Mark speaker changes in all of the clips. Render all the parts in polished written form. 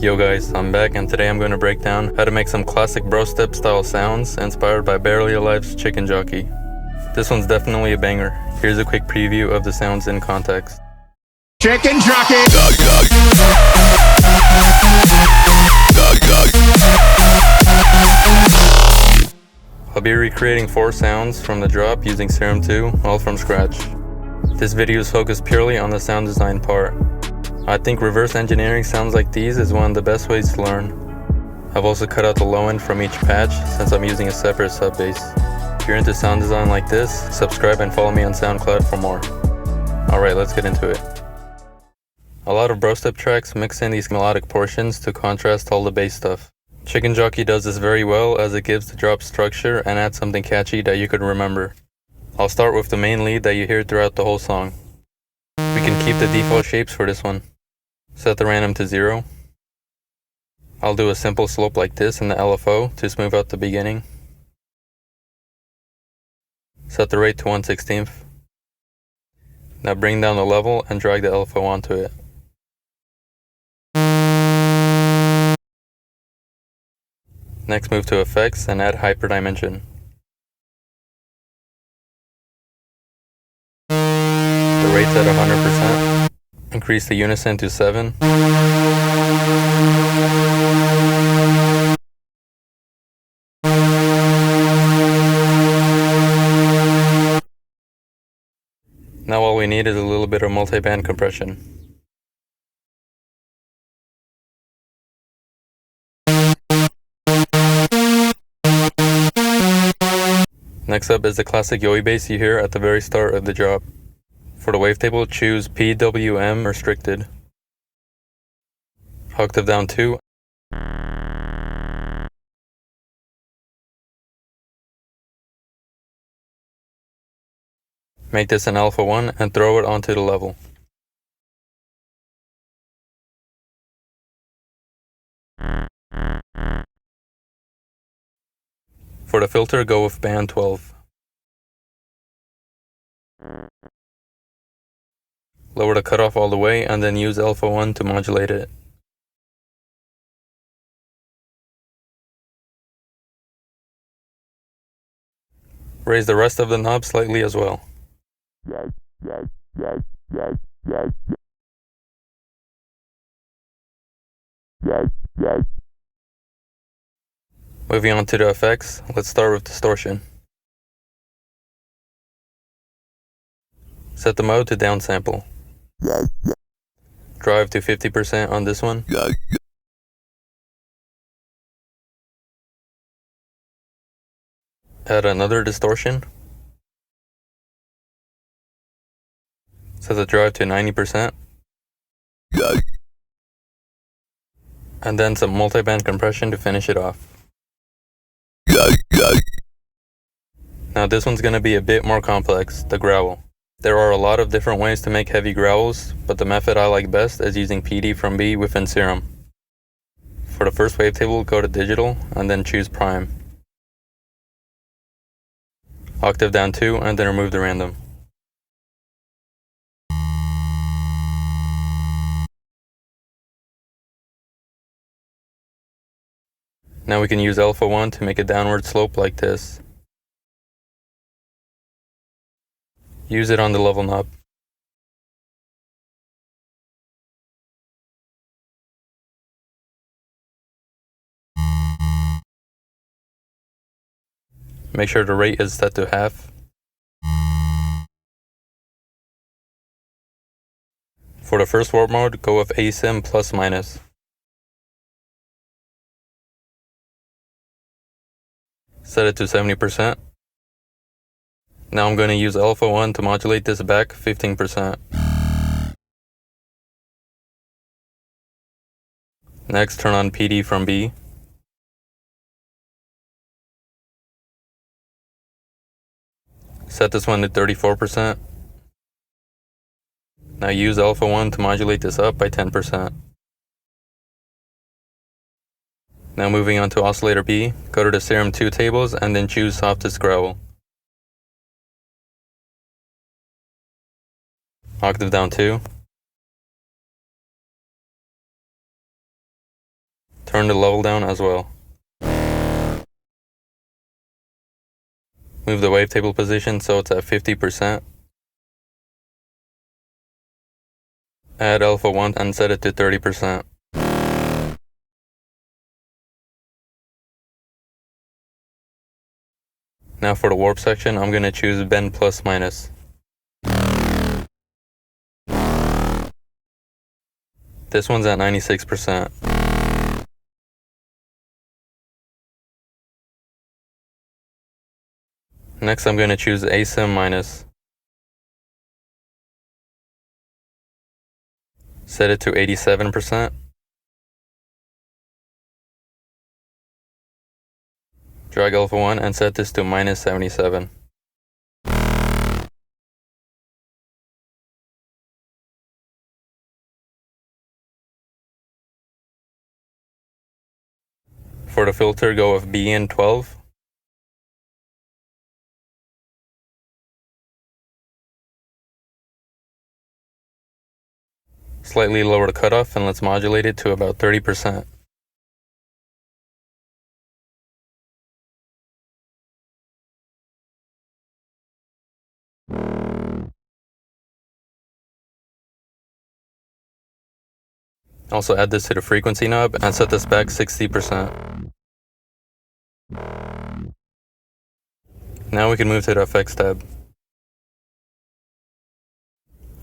Speaker 1: Yo guys, I'm back and today I'm going to break down how to make some classic Brostep style sounds inspired by Barely Alive's Chicken Jockey. This one's definitely a banger. Here's a quick preview of the sounds in context.
Speaker 2: Chicken Jockey!
Speaker 1: I'll be recreating 4 sounds from the drop using Serum 2, all from scratch. This video is focused purely on the sound design part. I think reverse engineering sounds like these is one of the best ways to learn. I've also cut out the low end from each patch since I'm using a separate sub bass. If you're into sound design like this, subscribe and follow me on SoundCloud for more. Alright, let's get into it. A lot of Brostep tracks mix in these melodic portions to contrast all the bass stuff. Chicken Jockey does this very well as it gives the drop structure and adds something catchy that you could remember. I'll start with the main lead that you hear throughout the whole song. We can keep the default shapes for this one. Set the random to 0. I'll do a simple slope like this in the LFO to smooth out the beginning. Set the rate to 1/16. Now bring down the level and drag the LFO onto it. Next move to effects and add hyperdimension. The rate's at 100%. Increase the unison to 7. Now all we need is a little bit of multi-band compression. Next up is the classic Yoi bass you hear at the very start of the drop. For the wavetable, choose PWM restricted. Octave down 2. Make this an alpha 1 and throw it onto the level. For the filter, go with band 12. Lower the cutoff all the way and then use alpha 1 to modulate it. Raise the rest of the knob slightly as well. Moving on to the effects, let's start with distortion. Set the mode to downsample. Drive to 50% on this one. Add another distortion. Set the drive to 90%. And then some multi-band compression to finish it off. Now this one's going to be a bit more complex, the growl. There are a lot of different ways to make heavy growls, but the method I like best is using PD from B within Serum. For the first wavetable, go to digital and then choose prime. Octave down 2 and then remove the random. Now we can use alpha 1 to make a downward slope like this. Use it on the level knob. Make sure the rate is set to half. For the first warp mode, go with asim plus minus. Set it to 70%. Now I'm going to use alpha 1 to modulate this back 15%. Next, turn on PD from B. Set this one to 34%. Now use alpha 1 to modulate this up by 10%. Now moving on to oscillator B, go to the Serum 2 tables and then choose softest growl. Octave down 2. Turn the level down as well. Move the wavetable position so it's at 50%. Add alpha 1 and set it to 30%. Now for the warp section, I'm going to choose bend plus minus. This one's at 96%. Next I'm going to choose asim minus. Set it to 87%. Drag alpha 1 and set this to minus 77. For the filter, go with B in 12. Slightly lower the cutoff and let's modulate it to about 30%. Also add this to the frequency knob and set this back 60%. Now we can move to the effects tab.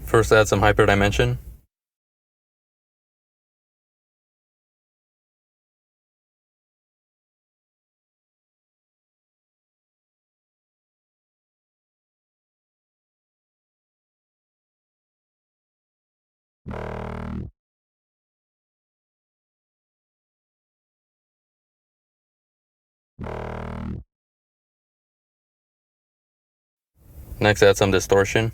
Speaker 1: First add some hyperdimension. Next add some distortion.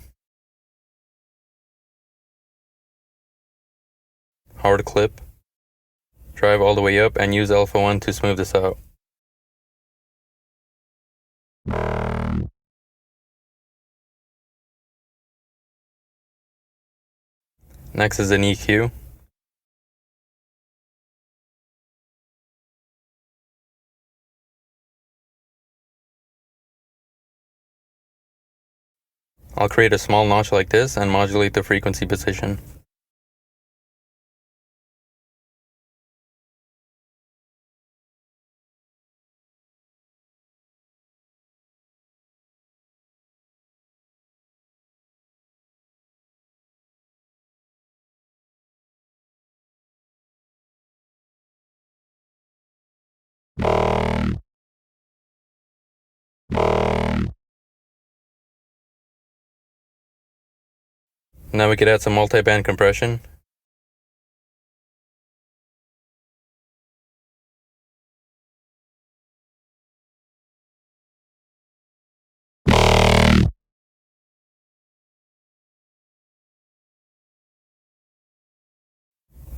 Speaker 1: Hard clip. Drive all the way up and use alpha 1 to smooth this out. Next is an EQ. I'll create a small notch like this and modulate the frequency position. Now we could add some multi-band compression.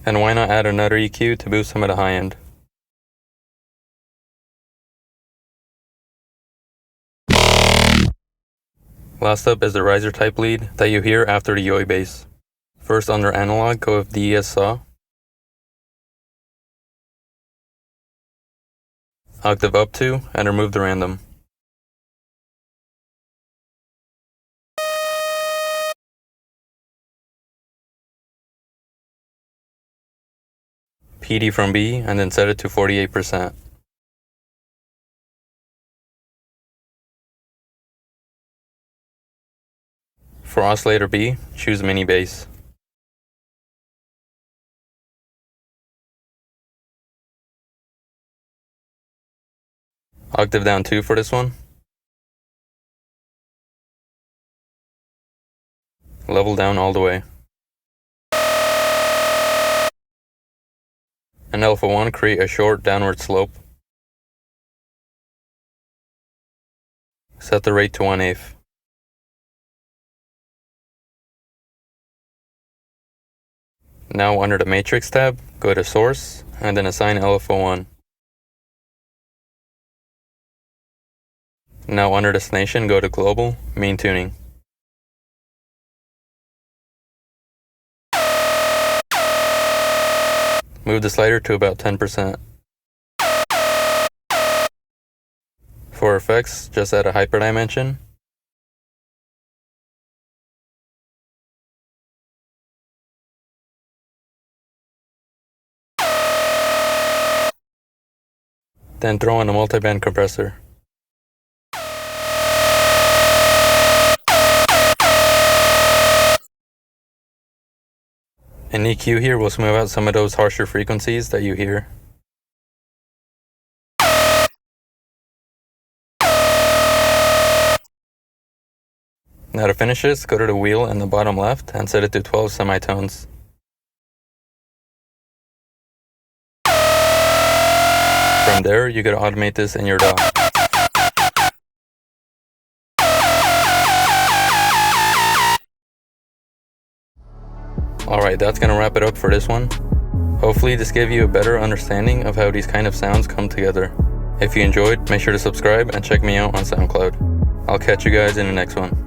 Speaker 1: And why not add another EQ to boost some of the high end. Last up is the riser type lead that you hear after the Yoi bass. First under analog, go with DES saw. Octave up to and remove the random. PD from B and then set it to 48%. For oscillator B, choose mini bass. Octave down 2 for this one. Level down all the way. And alpha 1, create a short downward slope. Set the rate to 1/8. Now under the matrix tab, go to source and then assign alpha 1. Now under destination, go to global, main tuning. Move the slider to about 10%. For effects, just add a hyperdimension. Then throw in a multiband compressor. An EQ here will smooth out some of those harsher frequencies that you hear. Now to finish this, go to the wheel in the bottom left and set it to 12 semitones. From there, you gotta automate this in your DAW. Alright, that's gonna wrap it up for this one. Hopefully this gave you a better understanding of how these kind of sounds come together. If you enjoyed, make sure to subscribe and check me out on SoundCloud. I'll catch you guys in the next one.